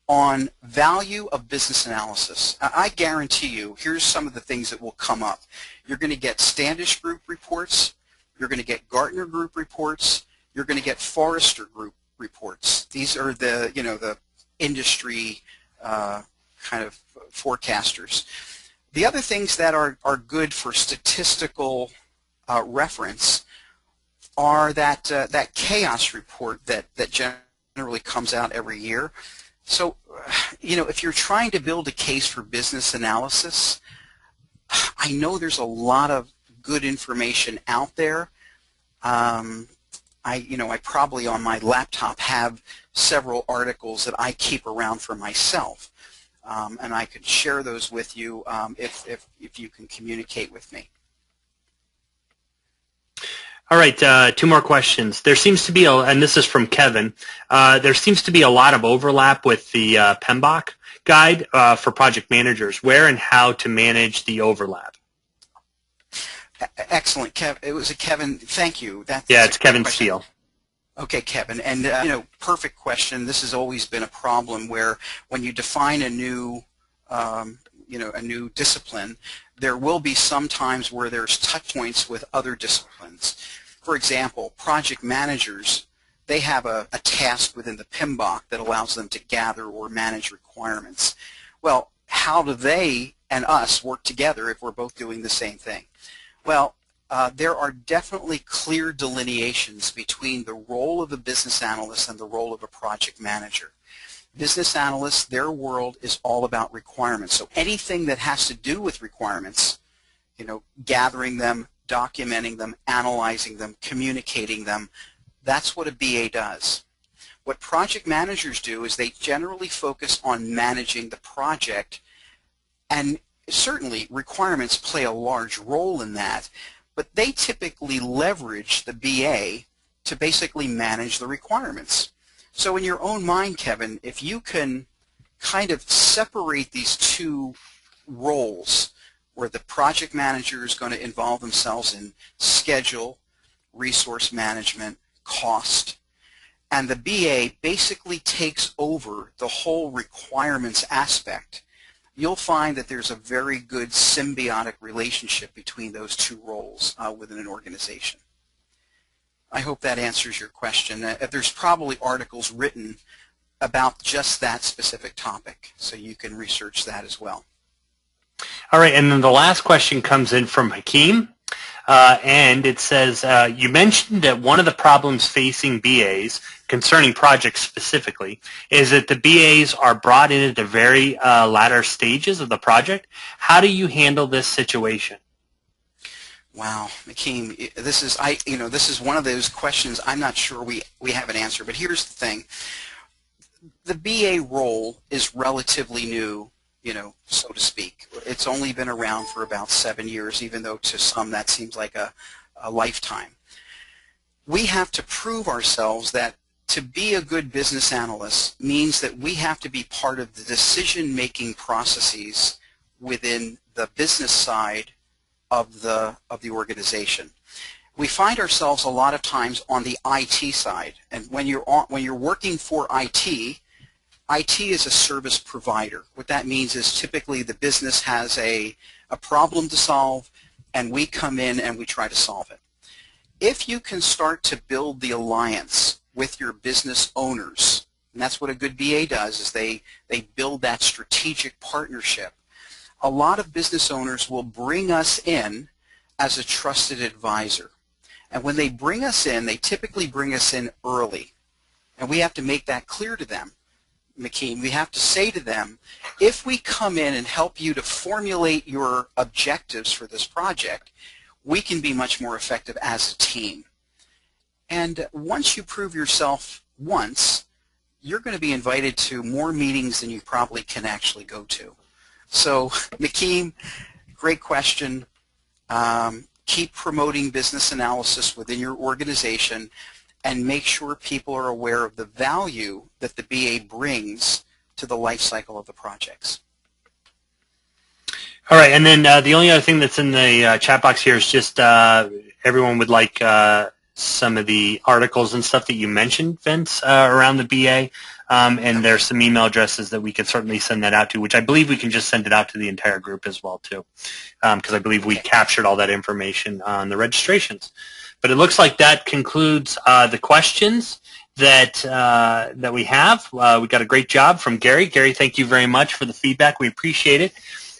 on value of business analysis. I guarantee you, here's some of the things that will come up. You're going to get Standish Group reports. You're going to get Gartner Group reports. You're going to get Forrester Group reports. These are the, the industry kind of forecasters. The other things that are good for statistical reference are that chaos report that generally comes out every year. So, if you're trying to build a case for business analysis, I know there's a lot of good information out there. I probably on my laptop have several articles that I keep around for myself, and I could share those with you if you can communicate with me. All right, two more questions. There seems to be, and this is from Kevin, there seems to be a lot of overlap with the PMBOK guide for project managers. Where and how to manage the overlap? Excellent, Kevin. It was a Kevin. Thank you. It's Kevin Steele. Okay, Kevin, and perfect question. This has always been a problem where when you define a new, a new discipline, there will be some times where there's touch points with other disciplines. For example, project managers, they have a task within the PMBOK that allows them to gather or manage requirements. Well, how do they and us work together if we're both doing the same thing? Well, there are definitely clear delineations between the role of a business analyst and the role of a project manager. Business analysts, their world is all about requirements. So anything that has to do with requirements, gathering them, documenting them, analyzing them, communicating them, that's what a BA does. What project managers do is they generally focus on managing the project, and certainly requirements play a large role in that, but they typically leverage the BA to basically manage the requirements. So in your own mind, Kevin, if you can kind of separate these two roles, where the project manager is going to involve themselves in schedule, resource management, cost, and the BA basically takes over the whole requirements aspect, you'll find that there's a very good symbiotic relationship between those two roles within an organization. I hope that answers your question. There's probably articles written about just that specific topic, so you can research that as well. All right, and then the last question comes in from Hakeem, and it says, you mentioned that one of the problems facing BAs concerning projects specifically is that the BAs are brought in at the very latter stages of the project. How do you handle this situation? Wow, Hakeem, this is one of those questions I'm not sure we have an answer, but here's the thing. The BA role is relatively new, so to speak. It's only been around for about 7 years, even though to some that seems like a lifetime. We have to prove ourselves that to be a good business analyst means that we have to be part of the decision-making processes within the business side of the organization. We find ourselves a lot of times on the IT side, and when you're working for IT is a service provider. What that means is typically the business has a problem to solve, and we come in and we try to solve it. If you can start to build the alliance with your business owners, and that's what a good BA does, is they build that strategic partnership. A lot of business owners will bring us in as a trusted advisor. And when they bring us in, they typically bring us in early. And we have to make that clear to them. McKean, we have to say to them, if we come in and help you to formulate your objectives for this project, we can be much more effective as a team. And once you prove yourself once, you're going to be invited to more meetings than you probably can actually go to. So, McKean, great question. Keep promoting business analysis within your organization, and make sure people are aware of the value that the BA brings to the life cycle of the projects. All right, and then the only other thing that's in the chat box here is just everyone would like some of the articles and stuff that you mentioned, Vince, around the BA, and there's some email addresses that we could certainly send that out to, which I believe we can just send it out to the entire group as well, too, because I believe we captured all that information on the registrations. But it looks like that concludes the questions that we have. We got a great job from Gary. Gary, thank you very much for the feedback. We appreciate it.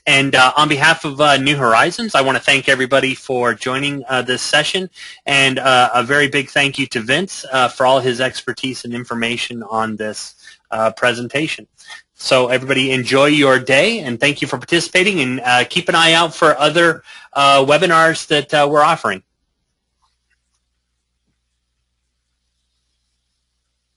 And on behalf of New Horizons, I want to thank everybody for joining this session, and a very big thank you to Vince for all his expertise and information on this presentation. So everybody enjoy your day, and thank you for participating, and keep an eye out for other webinars that we're offering.